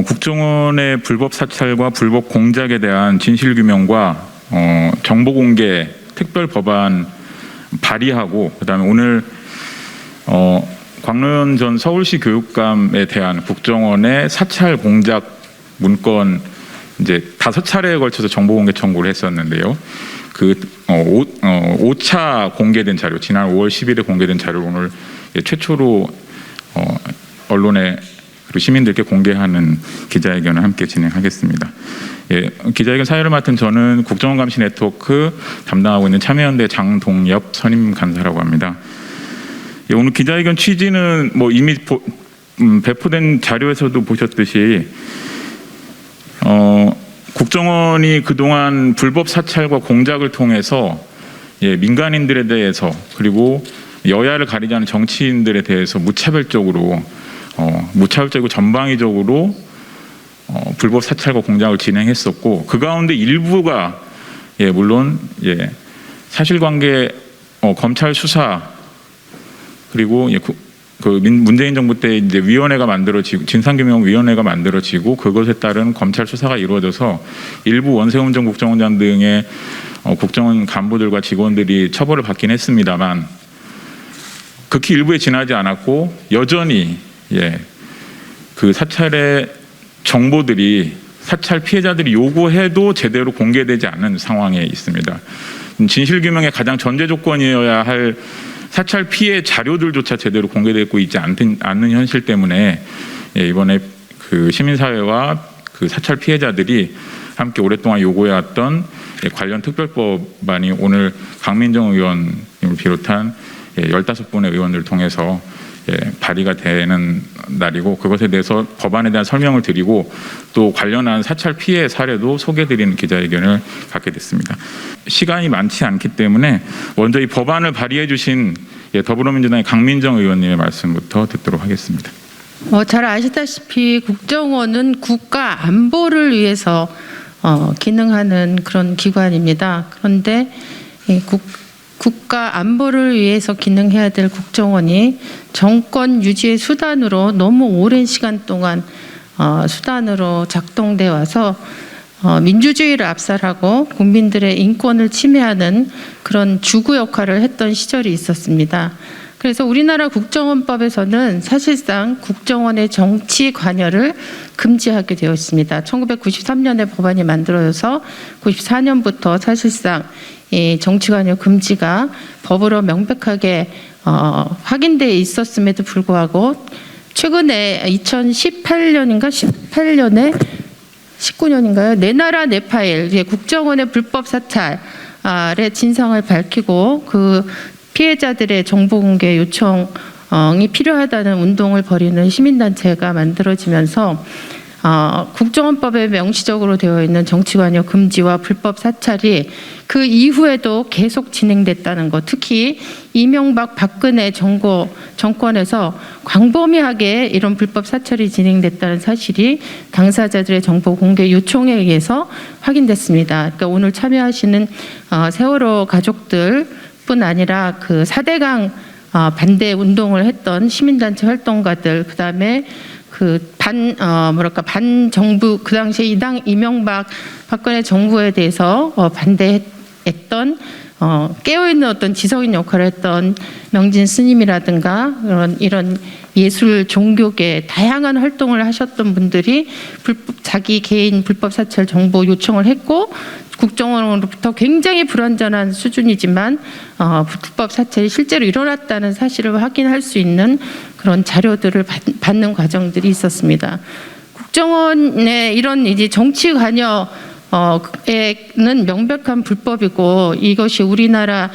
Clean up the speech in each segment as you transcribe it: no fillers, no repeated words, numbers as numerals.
국정원의 불법 사찰과 불법 공작에 대한 진실 규명과 정보 공개 특별 법안 발의하고, 그다음에 오늘 광노현 전 서울시 교육감에 대한 국정원의 사찰 공작 문건 이제 5차례에 걸쳐서 정보 공개 청구를 했었는데요. 그 5차 공개된 자료, 지난 5월 10일에 공개된 자료를 오늘 최초로 언론에 그리고 시민들께 공개하는 기자회견을 함께 진행하겠습니다. 기자회견 사회를 맡은 저는 국정원 감시 네트워크 담당하고 있는 참여연대 장동엽 선임 간사라고 합니다. 오늘 기자회견 취지는 뭐 이미 배포된 자료에서도 보셨듯이 국정원이 그동안 불법 사찰과 공작을 통해서 민간인들에 대해서 그리고 여야를 가리지 않는 정치인들에 대해서 무차별적이고 전방위적으로 불법 사찰과 공작을 진행했었고, 그 가운데 일부가 물론 사실관계 검찰 수사 그리고 문재인 정부 때 이제 위원회가 만들어지고 진상규명위원회가 만들어지고 그것에 따른 검찰 수사가 이루어져서 일부 원세훈 전 국정원장 등의 국정원 간부들과 직원들이 처벌을 받긴 했습니다만 극히 일부에 지나지 않았고 여전히 그 사찰의 정보들이 사찰 피해자들이 요구해도 제대로 공개되지 않는 상황에 있습니다. 진실규명의 가장 전제 조건이어야 할 사찰 피해 자료들조차 제대로 공개되고 있지 않는 현실 때문에 이번에 그 시민사회와 그 사찰 피해자들이 함께 오랫동안 요구해왔던 관련 특별법안이 오늘 강민정 의원님을 비롯한 15분의 의원들을 통해서 발의가 되는 날이고, 그것에 대해서 법안에 대한 설명을 드리고 또 관련한 사찰 피해 사례도 소개해드리는 기자회견을 갖게 됐습니다. 시간이 많지 않기 때문에 먼저 이 법안을 발의해 주신 더불어민주당의 강민정 의원님의 말씀부터 듣도록 하겠습니다. 잘 아시다시피 국정원은 국가 안보를 위해서 기능하는 그런 기관입니다. 그런데 국가 안보를 위해서 기능해야 될 국정원이 정권 유지의 수단으로 너무 오랜 시간 동안 수단으로 작동돼 와서 민주주의를 압살하고 국민들의 인권을 침해하는 그런 주구 역할을 했던 시절이 있었습니다. 그래서 우리나라 국정원법에서는 사실상 국정원의 정치 관여를 금지하게 되어 있습니다. 1993년에 법안이 만들어져서 94년부터 사실상 이 정치 관여 금지가 법으로 명백하게 확인되어 있었음에도 불구하고 최근에 2018년인가 18년에 19년인가요? 내 나라 내 파일, 국정원의 불법 사찰의 진상을 밝히고 그 피해자들의 정보 공개 요청이 필요하다는 운동을 벌이는 시민단체가 만들어지면서 국정원법에 명시적으로 되어 있는 정치관여 금지와 불법 사찰이 그 이후에도 계속 진행됐다는 것, 특히 이명박 박근혜 정권에서 광범위하게 이런 불법 사찰이 진행됐다는 사실이 당사자들의 정보 공개 요청에 의해서 확인됐습니다. 그러니까 오늘 참여하시는 세월호 가족들뿐 아니라 그 4대강 반대 운동을 했던 시민단체 활동가들, 그다음에 반정부, 그 당시에 이명박 박근혜 정부에 대해서 반대했던 깨어있는 어떤 지성인 역할을 했던 명진 스님이라든가 이런 예술 종교계 다양한 활동을 하셨던 분들이 자기 개인 불법 사찰 정보 요청을 했고, 국정원으로부터 굉장히 불완전한 수준이지만 불법 사찰이 실제로 일어났다는 사실을 확인할 수 있는 그런 자료들을 받는 과정들이 있었습니다. 국정원의 이런 이제 정치 관여에는 명백한 불법이고, 이것이 우리나라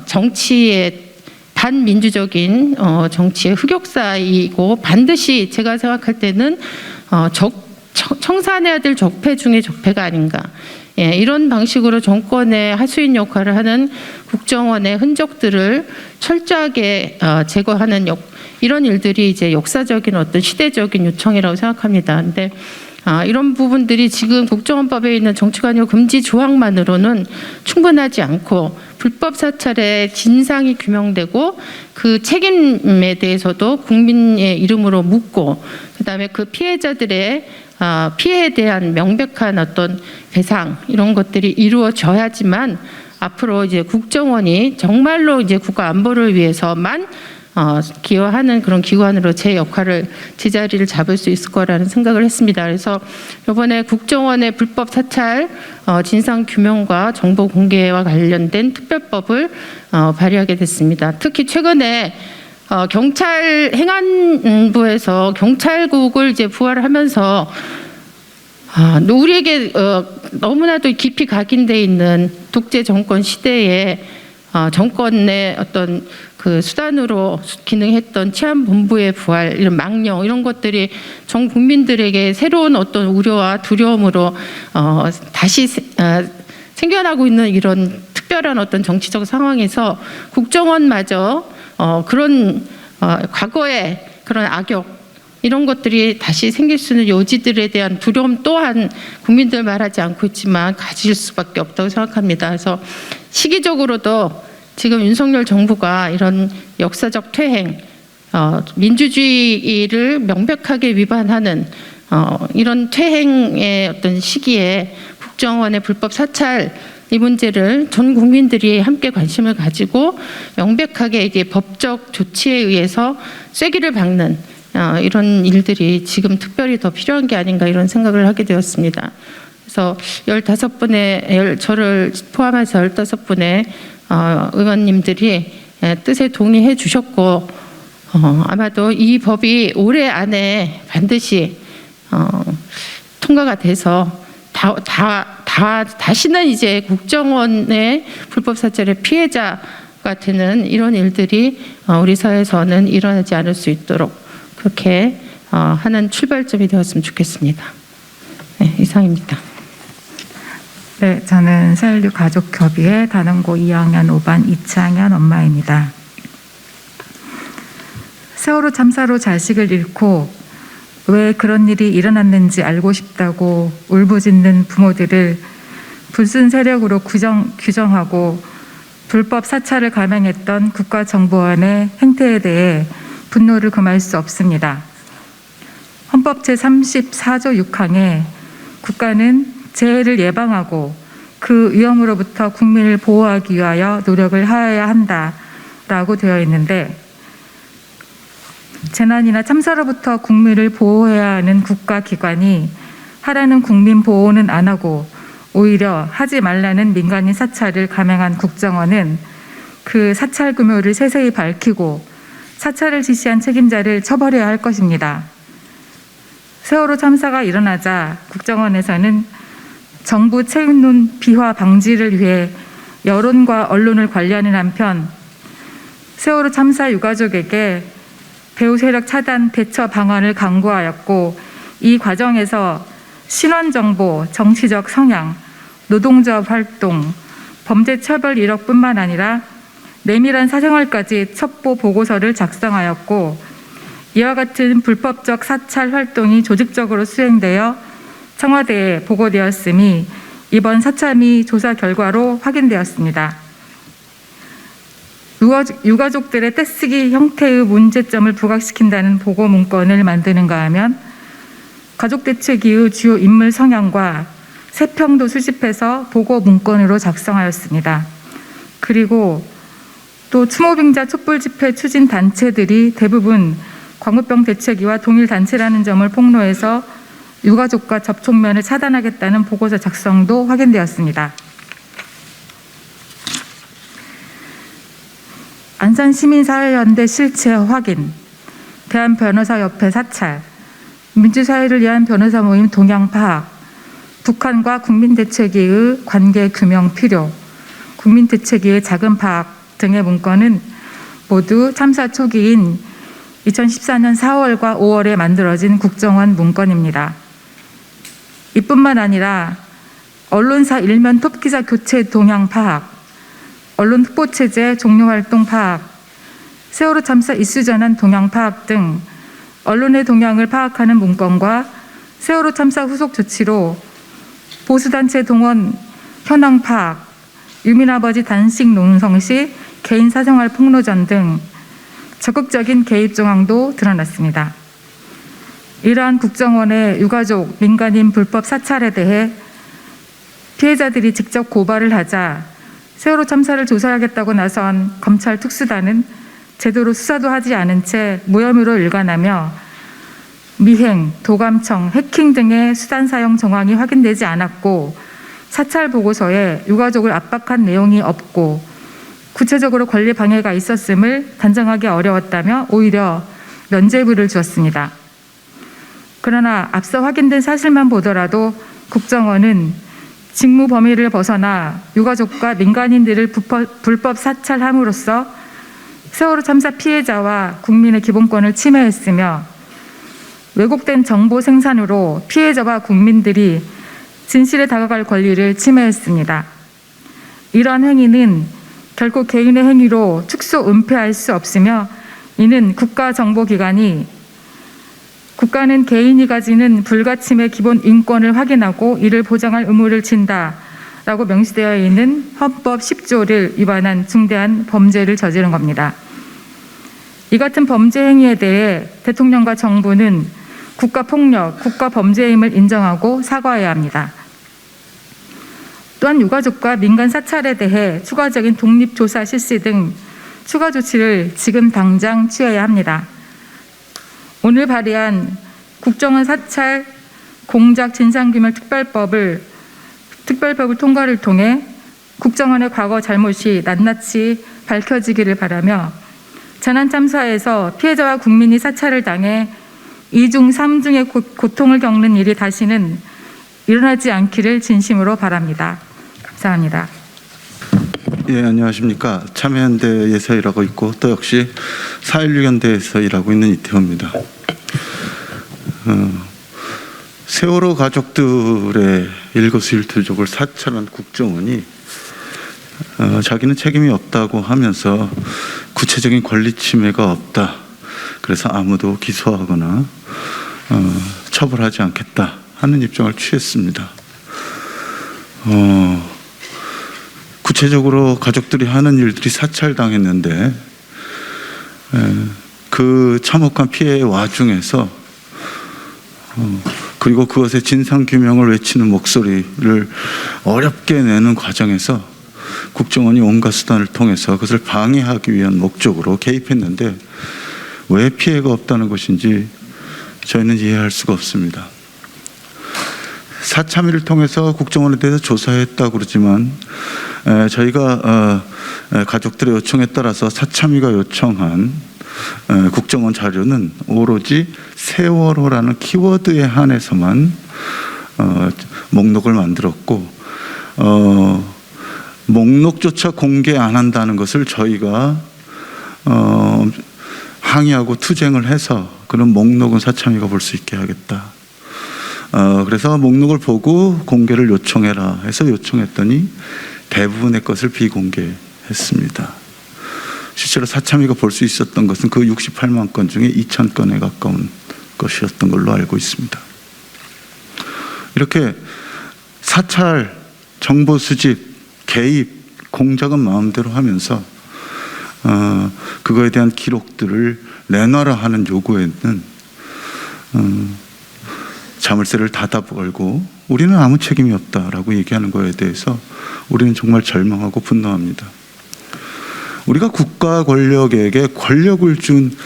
정치의 반민주적인 정치의 흑역사이고, 반드시 제가 생각할 때는 청산해야 될 적폐 중에 적폐가 아닌가. 이런 방식으로 정권의 하수인 역할을 하는 국정원의 흔적들을 철저하게 제거하는 이런 일들이 이제 역사적인 어떤 시대적인 요청이라고 생각합니다. 근데 이런 부분들이 지금 국정원법에 있는 정치관여 금지 조항만으로는 충분하지 않고, 불법 사찰의 진상이 규명되고 그 책임에 대해서도 국민의 이름으로 묻고, 그다음에 그 피해자들의 피해에 대한 명백한 어떤 배상 이런 것들이 이루어져야지만 앞으로 이제 국정원이 정말로 이제 국가 안보를 위해서만 기여하는 그런 기관으로 제 역할을 제자리를 잡을 수 있을 거라는 생각을 했습니다. 그래서 이번에 국정원의 불법 사찰 진상 규명과 정보 공개와 관련된 특별법을 발의하게 됐습니다. 특히 최근에 경찰 행안부에서 경찰국을 이제 부활을 하면서 우리에게 너무나도 깊이 각인돼 있는 독재 정권 시대에 정권의 어떤 그 수단으로 기능했던 치안본부의 부활, 이런 망령 이런 것들이 전 국민들에게 새로운 어떤 우려와 두려움으로 다시 생겨나고 있는 이런 특별한 어떤 정치적 상황에서 국정원마저 그런 과거의 그런 악역 이런 것들이 다시 생길 수 있는 요지들에 대한 두려움 또한 국민들 말하지 않고 있지만 가질 수밖에 없다고 생각합니다. 그래서 시기적으로도 지금 윤석열 정부가 이런 역사적 퇴행, 민주주의를 명백하게 위반하는 이런 퇴행의 어떤 시기에 국정원의 불법 사찰 이 문제를 전 국민들이 함께 관심을 가지고 명백하게 이게 법적 조치에 의해서 쐐기를 박는 이런 일들이 지금 특별히 더 필요한 게 아닌가 이런 생각을 하게 되었습니다. 그래서 15분의 저를 포함해서 15분의 의원님들이 뜻에 동의해 주셨고 아마도 이 법이 올해 안에 반드시 통과가 돼서 다시는 이제 국정원의 불법 사찰의 피해자가 되는 이런 일들이 우리 사회에서는 일어나지 않을 수 있도록 그렇게 하는 출발점이 되었으면 좋겠습니다. 네, 이상입니다. 네, 저는 사일류 가족협의회 단원고 2학년 5반 이창현 엄마입니다. 세월호 참사로 자식을 잃고 왜 그런 일이 일어났는지 알고 싶다고 울부짖는 부모들을 불순 세력으로 규정하고 불법 사찰을 감행했던 국가정보원의 행태에 대해 분노를 금할 수 없습니다. 헌법 제34조 6항에 국가는 재해를 예방하고 그 위험으로부터 국민을 보호하기 위하여 노력을 하여야 한다라고 되어 있는데 재난이나 참사로부터 국민을 보호해야 하는 국가기관이 하라는 국민 보호는 안 하고 오히려 하지 말라는 민간인 사찰을 감행한 국정원은 그 사찰 규모를 세세히 밝히고 사찰을 지시한 책임자를 처벌해야 할 것입니다. 세월호 참사가 일어나자 국정원에서는 정부 책임론 비화 방지를 위해 여론과 언론을 관리하는 한편 세월호 참사 유가족에게 배후 세력 차단 대처 방안을 강구하였고 이 과정에서 신원 정보, 정치적 성향, 노동조합 활동, 범죄 처벌 이력뿐만 아니라 내밀한 사생활까지 첩보 보고서를 작성하였고 이와 같은 불법적 사찰 활동이 조직적으로 수행되어 청와대에 보고되었음이 이번 사참위 조사 결과로 확인되었습니다. 유가족들의 떼쓰기 형태의 문제점을 부각시킨다는 보고 문건을 만드는가 하면 가족대책위의 주요 인물 성향과 세평도 수집해서 보고 문건으로 작성하였습니다. 그리고 또 추모빙자 촛불집회 추진 단체들이 대부분 광우병 대책위와 동일 단체라는 점을 폭로해서 유가족과 접촉면을 차단하겠다는 보고서 작성도 확인되었습니다. 안산시민사회연대 실체 확인, 대한변호사협회 사찰, 민주사회를 위한 변호사 모임 동향 파악, 북한과 국민대책위의 관계 규명 필요, 국민대책위의 자금 파악 등의 문건은 모두 참사 초기인 2014년 4월과 5월에 만들어진 국정원 문건입니다. 이뿐만 아니라 언론사 일면 톱기자 교체 동향 파악, 언론 특보체제 종료활동 파악, 세월호 참사 이슈 전환 동향 파악 등 언론의 동향을 파악하는 문건과 세월호 참사 후속 조치로 보수단체 동원 현황 파악, 유민아버지 단식 농성 시 개인 사생활 폭로전 등 적극적인 개입 정황도 드러났습니다. 이러한 국정원의 유가족 민간인 불법 사찰에 대해 피해자들이 직접 고발을 하자 세월호 참사를 조사하겠다고 나선 검찰 특수단은 제대로 수사도 하지 않은 채 무혐의로 일관하며 미행, 도감청, 해킹 등의 수단 사용 정황이 확인되지 않았고 사찰 보고서에 유가족을 압박한 내용이 없고 구체적으로 권리 방해가 있었음을 단정하기 어려웠다며 오히려 면죄부를 주었습니다. 그러나 앞서 확인된 사실만 보더라도 국정원은 직무 범위를 벗어나 유가족과 민간인들을 불법 사찰함으로써 세월호 참사 피해자와 국민의 기본권을 침해했으며 왜곡된 정보 생산으로 피해자와 국민들이 진실에 다가갈 권리를 침해했습니다. 이러한 행위는 결코 개인의 행위로 축소 은폐할 수 없으며 이는 국가정보기관이 국가는 개인이 가지는 불가침의 기본 인권을 확인하고 이를 보장할 의무를 진다라고 명시되어 있는 헌법 10조를 위반한 중대한 범죄를 저지른 겁니다. 이 같은 범죄 행위에 대해 대통령과 정부는 국가폭력, 국가범죄임을 인정하고 사과해야 합니다. 또한 유가족과 민간 사찰에 대해 추가적인 독립조사 실시 등 추가 조치를 지금 당장 취해야 합니다. 오늘 발의한 국정원 사찰 공작 진상규명 특별법을 통과를 통해 국정원의 과거 잘못이 낱낱이 밝혀지기를 바라며 재난 참사에서 피해자와 국민이 사찰을 당해 2중, 3중의 고통을 겪는 일이 다시는 일어나지 않기를 진심으로 바랍니다. 감사합니다. 예, 안녕하십니까. 참여연대에서 일하고 있고 또 역시 4.16 연대에서 일하고 있는 이태호입니다. 세월호 가족들의 일거수일투족을 사찰한 국정원이 자기는 책임이 없다고 하면서 구체적인 권리 침해가 없다. 그래서 아무도 기소하거나 처벌하지 않겠다 하는 입장을 취했습니다. 구체적으로 가족들이 하는 일들이 사찰당했는데 그 참혹한 피해의 와중에서 그리고 그것의 진상규명을 외치는 목소리를 어렵게 내는 과정에서 국정원이 온갖 수단을 통해서 그것을 방해하기 위한 목적으로 개입했는데 왜 피해가 없다는 것인지 저희는 이해할 수가 없습니다. 사참위를 통해서 국정원에 대해서 조사했다고 그러지만 저희가 가족들의 요청에 따라서 사참위가 요청한 국정원 자료는 오로지 세월호라는 키워드에 한해서만 목록을 만들었고 목록조차 공개 안 한다는 것을 저희가 항의하고 투쟁을 해서 그런 목록은 사참위가 볼 수 있게 하겠다. 그래서 목록을 보고 공개를 요청해라 해서 요청했더니 대부분의 것을 비공개했습니다. 실제로 사참위가 볼 수 있었던 것은 그 68만 건 중에 2,000건에 가까운 것이었던 걸로 알고 있습니다. 이렇게 사찰, 정보 수집, 개입, 공작은 마음대로 하면서 그거에 대한 기록들을 내놔라 하는 요구에는 자물쇠를 닫아 걸고 우리는 아무 책임이 없다라고 얘기하는 거에 대해서 우리는 정말 절망하고 분노합니다. 우리가 국가 권력에게 권력을 준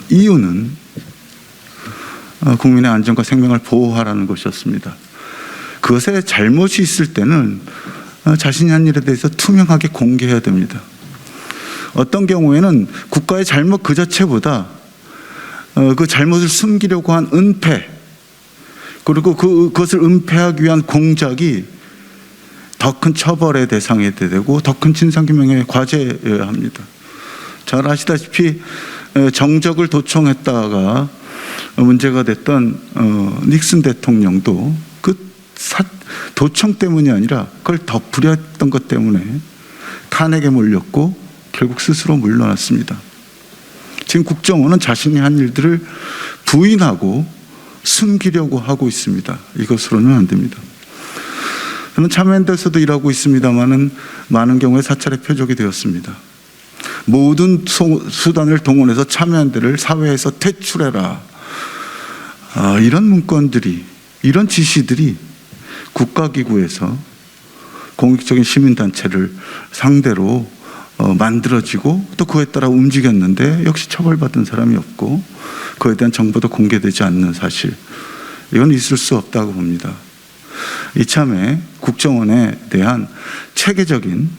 이유는 국민의 안전과 생명을 보호하라는 것이었습니다. 그것에 잘못이 있을 때는 자신이 한 일에 대해서 투명하게 공개해야 됩니다. 어떤 경우에는 국가의 잘못 그 자체보다 그 잘못을 숨기려고 한 은폐 그리고 그것을 은폐하기 위한 공작이 더 큰 처벌의 대상이 되고 더 큰 진상규명의 과제여야 합니다. 잘 아시다시피 정적을 도청했다가 문제가 됐던 닉슨 대통령도 그 도청 때문이 아니라 그걸 덮으려던 것 때문에 탄핵에 몰렸고 결국 스스로 물러났습니다. 지금 국정원은 자신이 한 일들을 부인하고 숨기려고 하고 있습니다. 이것으로는 안 됩니다. 저는 참여연대에서도 일하고 있습니다만은 많은 경우에 사찰에 표적이 되었습니다. 모든 수단을 동원해서 참여연대를 사회에서 퇴출해라. 이런 문건들이, 이런 지시들이 국가기구에서 공익적인 시민단체를 상대로 만들어지고 또 그에 따라 움직였는데 역시 처벌받은 사람이 없고 그에 대한 정보도 공개되지 않는 사실, 이건 있을 수 없다고 봅니다. 이참에 국정원에 대한 체계적인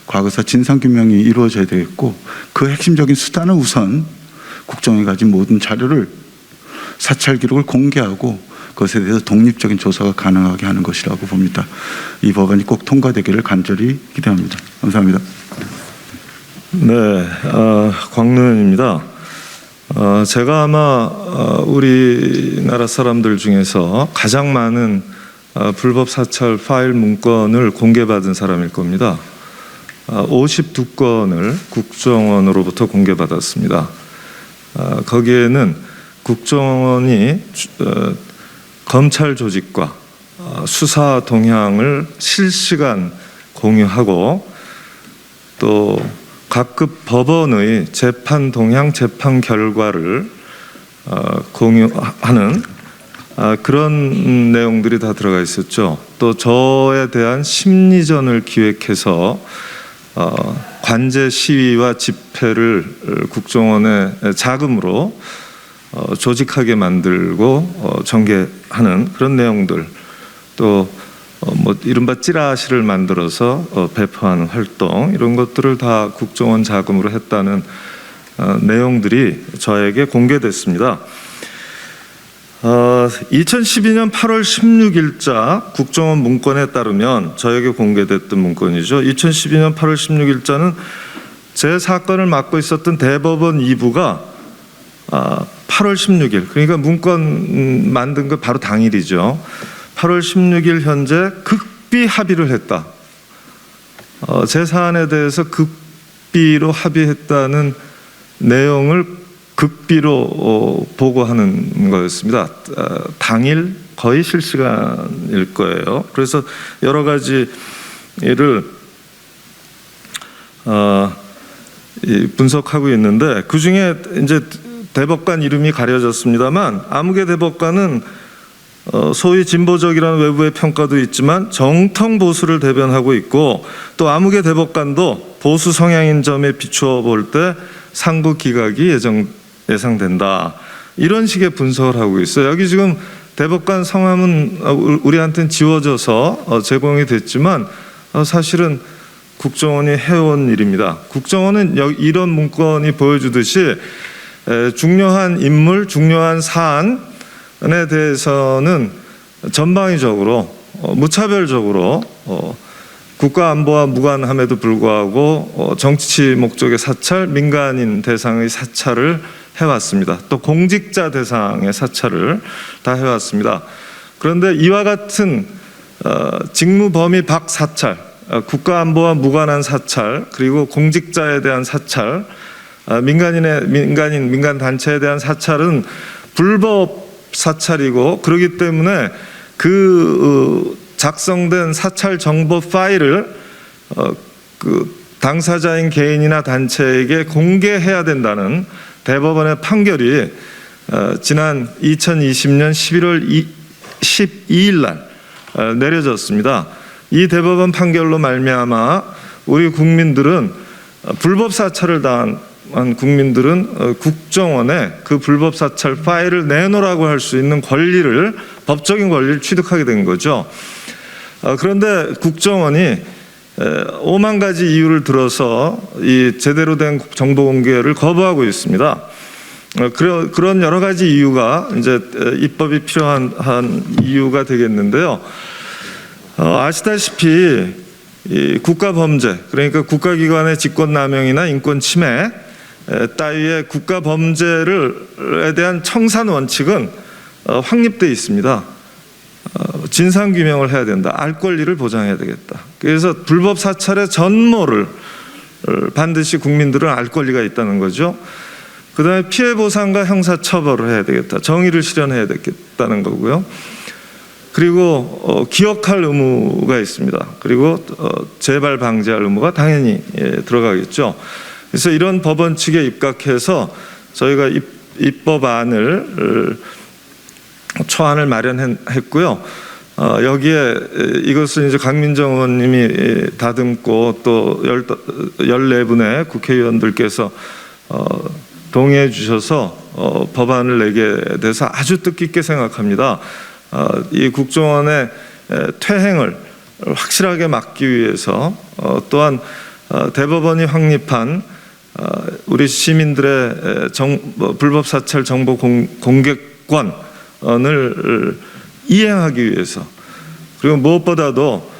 과거사 진상규명이 이루어져야 되겠고, 그 핵심적인 수단은 우선 국정원이 가진 모든 자료를, 사찰 기록을 공개하고 그것에 대해서 독립적인 조사가 가능하게 하는 것이라고 봅니다. 이 법안이 꼭 통과되기를 간절히 기대합니다. 감사합니다. 네, 광론입니다. 제가 아마 우리나라 사람들 중에서 가장 많은 불법 사찰 파일 문건을 공개받은 사람일 겁니다. 52건을 국정원으로부터 공개받았습니다. 거기에는 국정원이 검찰 조직과 수사 동향을 실시간 공유하고 또 각급 법원의 재판 동향, 재판 결과를 공유하는 그런 내용들이 다 들어가 있었죠. 또 저에 대한 심리전을 기획해서 관제 시위와 집회를 국정원의 자금으로 조직하게 만들고 전개하는 그런 내용들, 또 뭐 이른바 찌라시를 만들어서 배포하는 활동, 이런 것들을 다 국정원 자금으로 했다는 내용들이 저에게 공개됐습니다. 2012년 8월 16일자 국정원 문건에 따르면, 저에게 공개됐던 문건이죠. 2012년 8월 16일자는 제 사건을 맡고 있었던 대법원 2부가 8월 16일, 그러니까 문건 만든 거 바로 당일이죠. 8월 16일 현재 극비 합의를 했다. 제 사안에 대해서 극비로 합의했다는 내용을 극비로 보고하는 거였습니다. 당일 거의 실시간일 거예요. 그래서 여러 가지를 분석하고 있는데, 그 중에 이제 대법관 이름이 가려졌습니다만, 아무개 대법관은 소위 진보적이라는 외부의 평가도 있지만 정통 보수를 대변하고 있고, 또 아무개 대법관도 보수 성향인 점에 비추어 볼 때 상부 기각이 예상된다, 이런 식의 분석을 하고 있어요. 여기 지금 대법관 성함은 우리한테는 지워져서 제공이 됐지만 사실은 국정원이 해온 일입니다. 국정원은 이런 문건이 보여주듯이 중요한 인물, 중요한 사안에 대해서는 전방위적으로 무차별적으로 국가안보와 무관함에도 불구하고 정치 목적의 사찰, 민간인 대상의 사찰을 해왔습니다. 또 공직자 대상의 사찰을 다 해왔습니다. 그런데 이와 같은 직무 범위 밖 사찰, 국가안보와 무관한 사찰, 그리고 공직자에 대한 사찰, 민간 단체에 대한 사찰은 불법 사찰이고, 그렇기 때문에 그 작성된 사찰 정보 파일을 그 당사자인 개인이나 단체에게 공개해야 된다는 대법원의 판결이 지난 2020년 11월 12일 날 내려졌습니다. 이 대법원 판결로 말미암아 우리 국민들은, 불법 사찰을 당한 국민들은 국정원에 그 불법 사찰 파일을 내놓으라고 할 수 있는 권리를, 법적인 권리를 취득하게 된 거죠. 그런데 국정원이 5만 가지 이유를 들어서 이 제대로 된 정보 공개를 거부하고 있습니다. 그런 여러 가지 이유가 이제 입법이 필요한 이유가 되겠는데요. 아시다시피 이 국가 범죄, 그러니까 국가기관의 직권남용이나 인권 침해 따위의 국가 범죄에 대한 청산 원칙은 확립되어 있습니다. 진상 규명을 해야 된다. 알 권리를 보장해야 되겠다. 그래서 불법 사찰의 전모를 반드시 국민들은 알 권리가 있다는 거죠. 그다음에 피해 보상과 형사 처벌을 해야 되겠다. 정의를 실현해야 되겠다는 거고요. 그리고 기억할 의무가 있습니다. 그리고 재발 방지할 의무가 당연히 들어가겠죠. 그래서 이런 법원 측에 입각해서 저희가 입법안을 초안을 마련했고요. 여기에 이것을 이제 강민정 의원님이 다듬고 또 14분의 국회의원들께서 동의해 주셔서 법안을 내게 돼서 아주 뜻깊게 생각합니다. 이 국정원의 퇴행을 확실하게 막기 위해서 또한 대법원이 확립한 우리 시민들의 불법 사찰 정보 공개권을 이행하기 위해서, 그리고 무엇보다도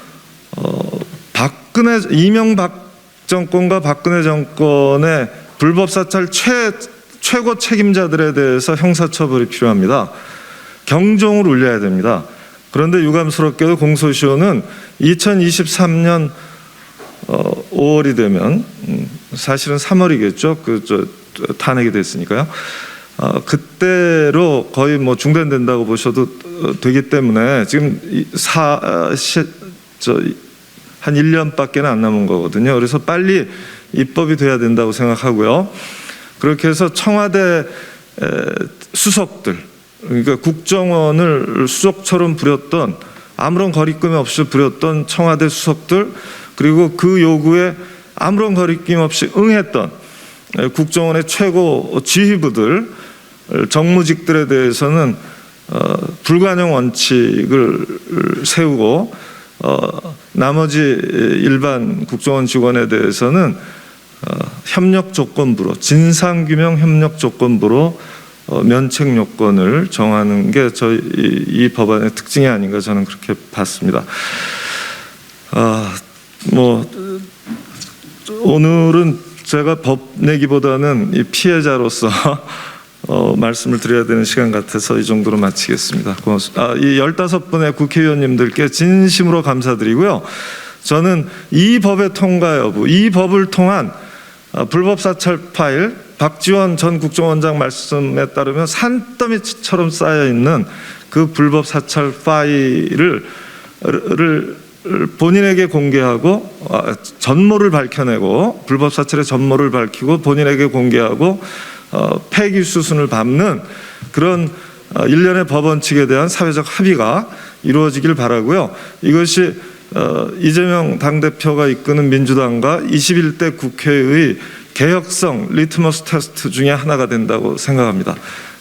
이명박 정권과 박근혜 정권의 불법 사찰 최고 책임자들에 대해서 형사처벌이 필요합니다. 경종을 울려야 됩니다. 그런데 유감스럽게도 공소시효는 2023년 5월이 되면, 사실은 3월이겠죠. 탄핵이 됐으니까요. 그때로 거의 뭐 중단된다고 보셔도 되기 때문에 지금 한 1년밖에 안 남은 거거든요. 그래서 빨리 입법이 돼야 된다고 생각하고요. 그렇게 해서 청와대 수석들, 그러니까 국정원을 수석처럼 부렸던, 아무런 거리낌 없이 부렸던 청와대 수석들, 그리고 그 요구에 아무런 거리낌 없이 응했던 국정원의 최고 지휘부들, 정무직들에 대해서는 불관용 원칙을 세우고, 나머지 일반 국정원 직원에 대해서는 협력 조건부로, 진상규명 협력 조건부로 면책 요건을 정하는 게 저희 이 법안의 특징이 아닌가 저는 그렇게 봤습니다. 오늘은 제가 법 내기보다는 이 피해자로서 말씀을 드려야 되는 시간 같아서 이 정도로 마치겠습니다. 고맙습니다. 이 15분의 국회의원님들께 진심으로 감사드리고요. 저는 이 법의 통과 여부, 이 법을 통한 불법 사찰 파일, 박지원 전 국정원장 말씀에 따르면 산더미처럼 쌓여 있는 그 불법 사찰 파일을 본인에게 공개하고, 전모를 밝혀내고, 불법 사찰의 전모를 밝히고 본인에게 공개하고 폐기 수순을 밟는 그런 일련의 법원칙에 대한 사회적 합의가 이루어지길 바라고요. 이것이 이재명 당대표가 이끄는 민주당과 21대 국회의 개혁성 리트머스 테스트 중에 하나가 된다고 생각합니다.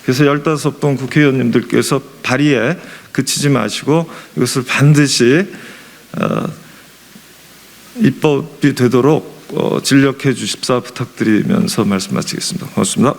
그래서 15분 국회의원님들께서 발의에 그치지 마시고 이것을 반드시 입법이 되도록 진력해 주십사 부탁드리면서 말씀 마치겠습니다. 고맙습니다.